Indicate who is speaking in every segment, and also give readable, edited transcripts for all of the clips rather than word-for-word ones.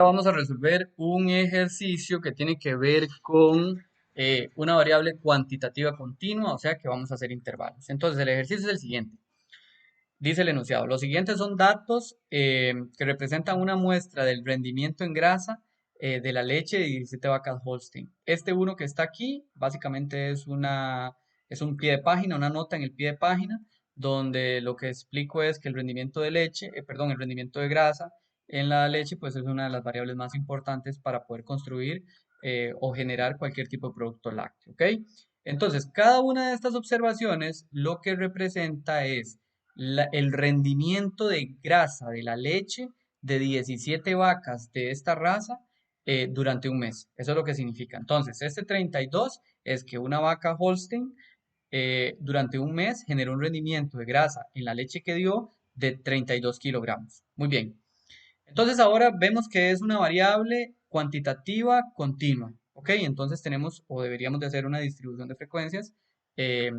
Speaker 1: Vamos a resolver un ejercicio que tiene que ver con una variable cuantitativa continua, o sea que vamos a hacer intervalos. Entonces, el ejercicio es el siguiente. Dice el enunciado, los siguientes son datos que representan una muestra del rendimiento en grasa de la leche de 17 vacas Holstein. Este uno que está aquí, básicamente es un pie de página, una nota en el pie de página, donde lo que explico es que el rendimiento de leche, perdón, el rendimiento de grasa en la leche, pues es una de las variables más importantes para poder construir o generar cualquier tipo de producto lácteo, ¿ok? Entonces, cada una de estas observaciones lo que representa es el rendimiento de grasa de la leche de 17 vacas de esta raza durante un mes. Eso es lo que significa. Entonces, este 32 es que una vaca Holstein durante un mes generó un rendimiento de grasa en la leche que dio de 32 kilogramos. Muy bien. Entonces ahora vemos que es una variable cuantitativa continua. ¿Ok? Entonces tenemos o deberíamos de hacer una distribución de frecuencias eh,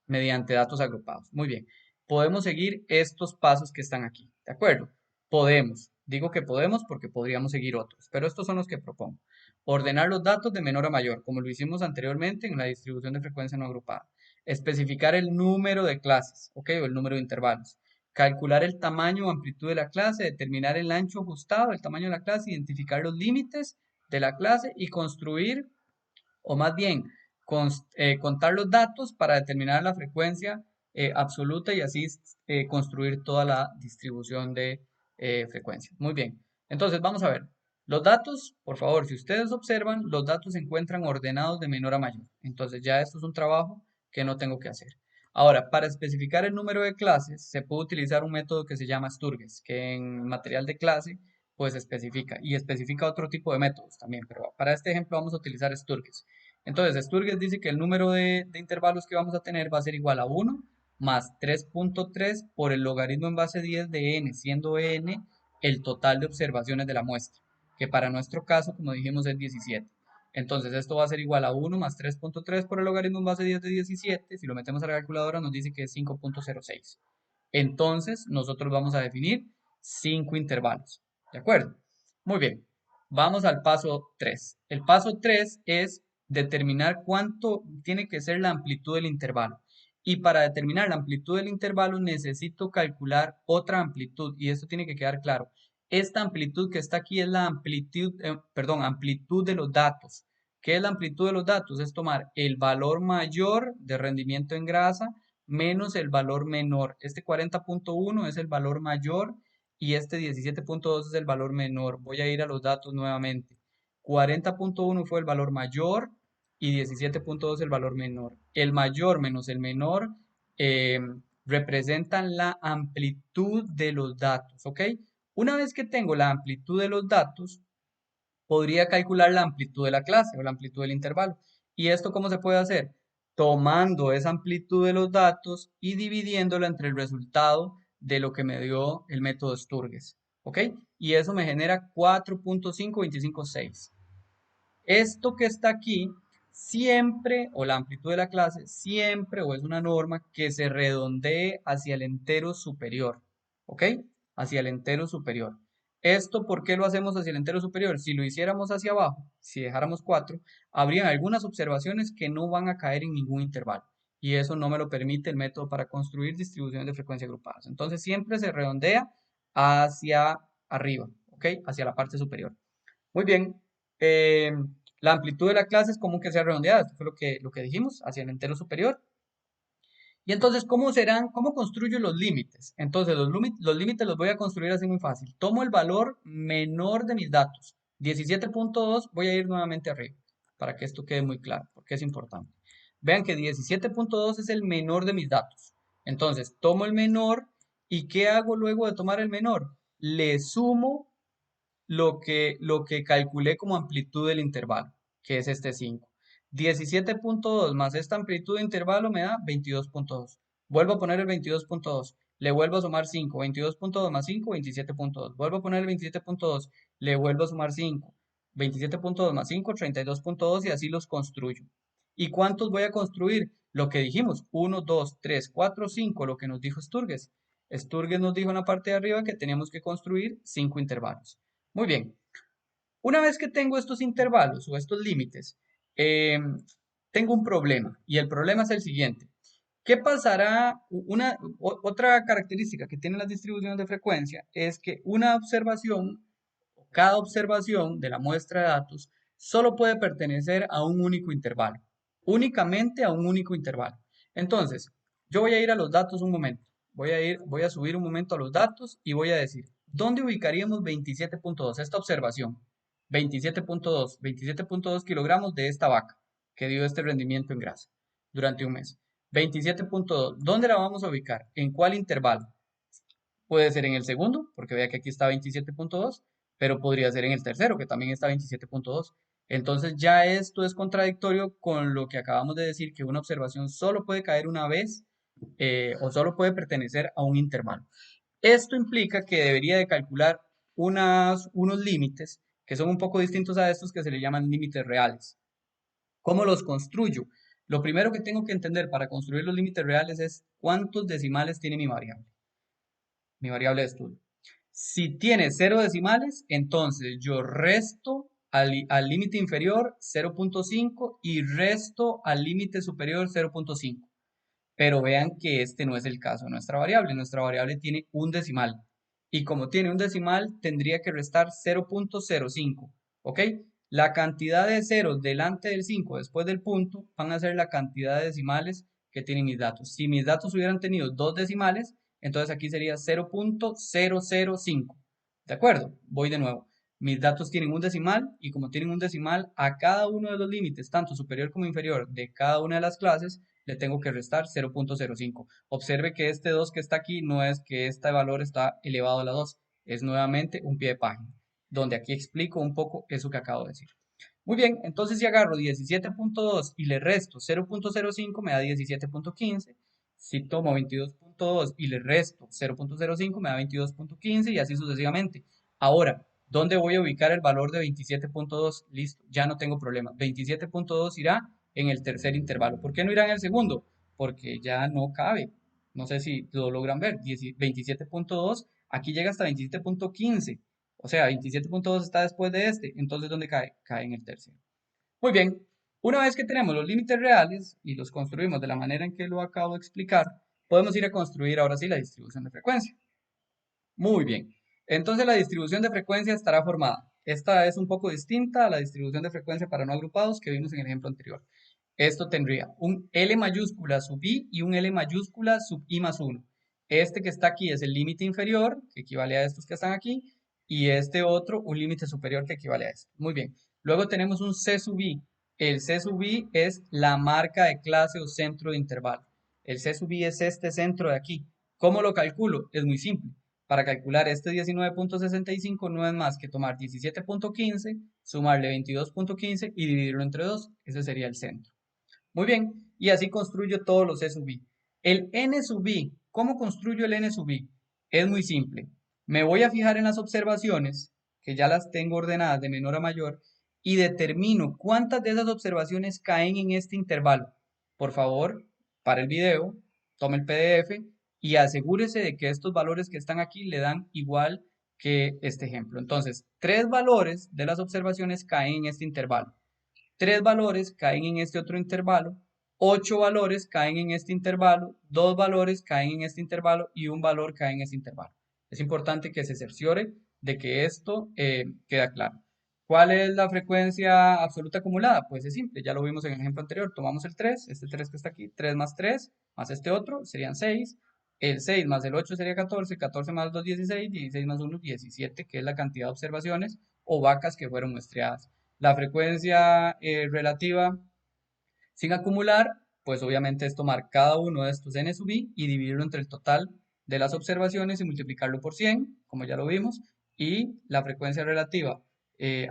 Speaker 1: mediante datos agrupados. Muy bien. Podemos seguir estos pasos que están aquí. ¿De acuerdo? Podemos. Digo que podemos porque podríamos seguir otros, pero estos son los que propongo. Ordenar los datos de menor a mayor, como lo hicimos anteriormente en la distribución de frecuencia no agrupada. Especificar el número de clases, ¿ok? O el número de intervalos. Calcular el tamaño o amplitud de la clase, determinar el ancho ajustado, el tamaño de la clase, identificar los límites de la clase y construir, o más bien, contar los datos para determinar la frecuencia absoluta y así construir toda la distribución de frecuencias. Muy bien. Entonces, vamos a ver. Los datos, por favor, si ustedes observan, los datos se encuentran ordenados de menor a mayor. Entonces, ya esto es un trabajo que no tengo que hacer. Ahora, para especificar el número de clases, se puede utilizar un método que se llama Sturges, que en material de clase, pues especifica, y especifica otro tipo de métodos también, pero para este ejemplo vamos a utilizar Sturges. Entonces, Sturges dice que el número de intervalos que vamos a tener va a ser igual a 1 más 3.3 por el logaritmo en base 10 de n, siendo n el total de observaciones de la muestra, que para nuestro caso, como dijimos, es 17. Entonces, esto va a ser igual a 1 más 3.3 por el logaritmo en base 10 de 17. Si lo metemos a la calculadora, nos dice que es 5.06. Entonces, nosotros vamos a definir 5 intervalos. ¿De acuerdo? Muy bien. Vamos al paso 3. El paso 3 es determinar cuánto tiene que ser la amplitud del intervalo. Y para determinar la amplitud del intervalo necesito calcular otra amplitud. Y esto tiene que quedar claro. Esta amplitud que está aquí es la amplitud, amplitud de los datos. ¿Qué es la amplitud de los datos? Es tomar el valor mayor de rendimiento en grasa menos el valor menor. Este 40.1 es el valor mayor y este 17.2 es el valor menor. Voy a ir a los datos nuevamente. 40.1 fue el valor mayor y 17.2 el valor menor. El mayor menos el menor eh, representan la amplitud de los datos, ¿ok? Una vez que tengo la amplitud de los datos, podría calcular la amplitud de la clase o la amplitud del intervalo. ¿Y esto cómo se puede hacer? Tomando esa amplitud de los datos y dividiéndola entre el resultado de lo que me dio el método Sturges. ¿Ok? Y eso me genera 4.5256. Esto que está aquí siempre, o la amplitud de la clase, siempre, o es una norma que se redondee hacia el entero superior. ¿Ok? Hacia el entero superior. ¿Esto por qué lo hacemos hacia el entero superior? Si lo hiciéramos hacia abajo, si dejáramos 4, habrían algunas observaciones que no van a caer en ningún intervalo. Y eso no me lo permite el método para construir distribuciones de frecuencia agrupadas. Entonces siempre se redondea hacia arriba, ¿ok? Hacia la parte superior. Muy bien. eh, la amplitud de la clase es común que sea redondeada. Esto fue lo que dijimos, hacia el entero superior. Y entonces, ¿cómo serán? ¿Cómo construyo los límites? Entonces, los límites los voy a construir así muy fácil. Tomo el valor menor de mis datos. 17.2, voy a ir nuevamente arriba, para que esto quede muy claro, porque es importante. Vean que 17.2 es el menor de mis datos. Entonces, tomo el menor, ¿y qué hago luego de tomar el menor? Le sumo lo que calculé como amplitud del intervalo, que es este 5. 17.2 más esta amplitud de intervalo me da 22.2. Vuelvo a poner el 22.2. Le vuelvo a sumar 5. 22.2 más 5, 27.2. Vuelvo a poner el 27.2. Le vuelvo a sumar 5. 27.2 más 5, 32.2 y así los construyo. ¿Y cuántos voy a construir? Lo que dijimos, 1, 2, 3, 4, 5, lo que nos dijo Sturges. Sturges nos dijo en la parte de arriba que teníamos que construir 5 intervalos. Muy bien. Una vez que tengo estos intervalos o estos límites, tengo un problema y el problema es el siguiente. ¿Qué pasará? Otra característica que tienen las distribuciones de frecuencia es que una observación, cada observación de la muestra de datos, solo puede pertenecer a un único intervalo, únicamente a un único intervalo. Entonces, yo voy a ir a los datos un momento, voy a subir un momento a los datos y voy a decir, ¿dónde ubicaríamos 27.2? Esta observación, 27.2 kilogramos de esta vaca que dio este rendimiento en grasa durante un mes. 27.2, ¿dónde la vamos a ubicar? ¿En cuál intervalo? Puede ser en el segundo, porque vea que aquí está 27.2, pero podría ser en el tercero, que también está 27.2. Entonces ya esto es contradictorio con lo que acabamos de decir, que una observación solo puede caer una vez o solo puede pertenecer a un intervalo. Esto implica que debería de calcular unos límites que son un poco distintos a estos que se le llaman límites reales. ¿Cómo los construyo? Lo primero que tengo que entender para construir los límites reales es cuántos decimales tiene mi variable de estudio. Si tiene 0 decimales, entonces yo resto al límite inferior 0.5 y resto al límite superior 0.5. Pero vean que este no es el caso de nuestra variable. Nuestra variable tiene un decimal. Y como tiene un decimal, tendría que restar 0.05. ¿Ok? La cantidad de ceros delante del 5 después del punto van a ser la cantidad de decimales que tienen mis datos. Si mis datos hubieran tenido dos decimales, entonces aquí sería 0.005. ¿De acuerdo? Voy de nuevo. Mis datos tienen un decimal y como tienen un decimal, a cada uno de los límites, tanto superior como inferior, de cada una de las clases, le tengo que restar 0.05. Observe que este 2 que está aquí no es que este valor está elevado a la 2, es nuevamente un pie de página, donde aquí explico un poco eso que acabo de decir. Muy bien, entonces si agarro 17.2 y le resto 0.05 me da 17.15. Si tomo 22.2 y le resto 0.05 me da 22.15 y así sucesivamente. Ahora, ¿dónde voy a ubicar el valor de 27.2? Listo, ya no tengo problema. 27.2 irá en el tercer intervalo. ¿Por qué no irá en el segundo? Porque ya no cabe. No sé si lo logran ver. 27.2, aquí llega hasta 27.15. O sea, 27.2 está después de este. Entonces, ¿dónde cae? Cae en el tercero. Muy bien. Una vez que tenemos los límites reales y los construimos de la manera en que lo acabo de explicar, podemos ir a construir ahora sí la distribución de frecuencia. Muy bien. Entonces la distribución de frecuencia estará formada. Esta es un poco distinta a la distribución de frecuencia para no agrupados que vimos en el ejemplo anterior. Esto tendría un L mayúscula sub I y un L mayúscula sub I más 1. Este que está aquí es el límite inferior, que equivale a estos que están aquí, y este otro, un límite superior que equivale a esto. Muy bien. Luego tenemos un C sub I. El C sub I es la marca de clase o centro de intervalo. El C sub I es este centro de aquí. ¿Cómo lo calculo? Es muy simple. Para calcular este 19.65 no es más que tomar 17.15, sumarle 22.15 y dividirlo entre 2. Ese sería el centro. Muy bien, y así construyo todos los E sub i. El N sub i, ¿cómo construyo el N sub i? Es muy simple. Me voy a fijar en las observaciones, que ya las tengo ordenadas de menor a mayor, y determino cuántas de esas observaciones caen en este intervalo. Por favor, para el video, tome el PDF y asegúrese de que estos valores que están aquí le dan igual que este ejemplo. Entonces, 3 valores de las observaciones caen en este intervalo. 3 valores caen en este otro intervalo, 8 valores caen en este intervalo, 2 valores caen en este intervalo y un valor cae en este intervalo. Es importante que se cerciore de que esto queda claro. ¿Cuál es la frecuencia absoluta acumulada? Pues es simple, ya lo vimos en el ejemplo anterior. Tomamos el 3, este 3 que está aquí, 3 más 3, más este otro, serían 6. El 6 más el 8 sería 14, 14 más 2, 16, 16 más 1, 17, que es la cantidad de observaciones o vacas que fueron muestreadas. La frecuencia relativa sin acumular, pues obviamente es tomar cada uno de estos n sub i y dividirlo entre el total de las observaciones y multiplicarlo por 100, como ya lo vimos, y la frecuencia relativa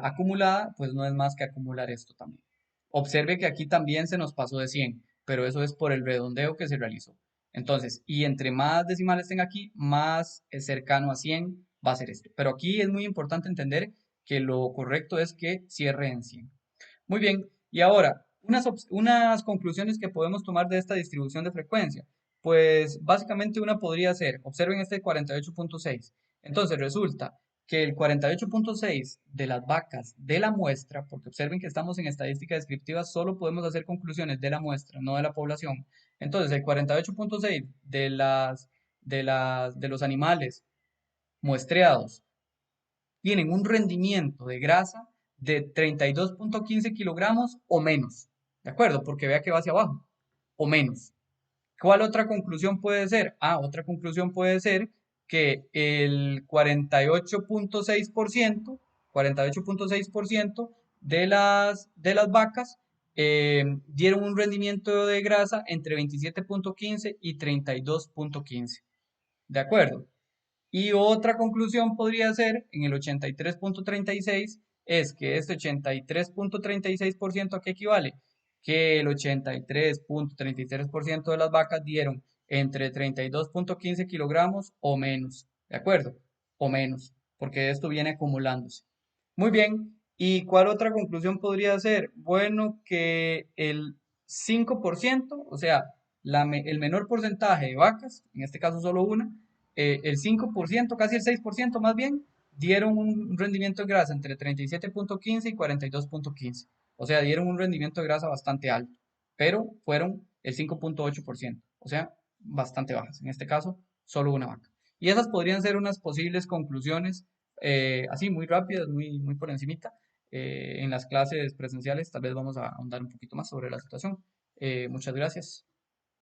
Speaker 1: acumulada, pues no es más que acumular esto también. Observe que aquí también se nos pasó de 100, pero eso es por el redondeo que se realizó. Entonces, y entre más decimales tenga aquí, más cercano a 100 va a ser esto. Pero aquí es muy importante entender que lo correcto es que cierre en 100. Muy bien, y ahora, unas conclusiones que podemos tomar de esta distribución de frecuencia. Pues básicamente una podría ser, observen este 48.6. Entonces resulta que el 48.6 de las vacas de la muestra, porque observen que estamos en estadística descriptiva, solo podemos hacer conclusiones de la muestra, no de la población. Entonces, el 48.6 de los animales muestreados tienen un rendimiento de grasa de 32.15 kilogramos o menos. ¿De acuerdo? Porque vea que va hacia abajo. O menos. ¿Cuál otra conclusión puede ser? Otra conclusión puede ser que el 48.6% de las vacas dieron un rendimiento de grasa entre 27.15 y 32.15. ¿De acuerdo? Y otra conclusión podría ser, en el 83.36, es que este 83.36% ¿a qué equivale? Que el 83.33% de las vacas dieron entre 32.15 kilogramos o menos, ¿de acuerdo? O menos, porque esto viene acumulándose. Muy bien, ¿y cuál otra conclusión podría ser? Bueno, que el 5%, o sea, el menor porcentaje de vacas, en este caso solo una, el 5%, casi el 6% más bien, dieron un rendimiento de grasa entre 37.15 y 42.15. O sea, dieron un rendimiento de grasa bastante alto, pero fueron el 5.8%, o sea, bastante bajas. En este caso, solo una vaca. Y esas podrían ser unas posibles conclusiones, así muy rápidas, muy por encimita. En las clases presenciales tal vez vamos a ahondar un poquito más sobre la situación. Muchas gracias.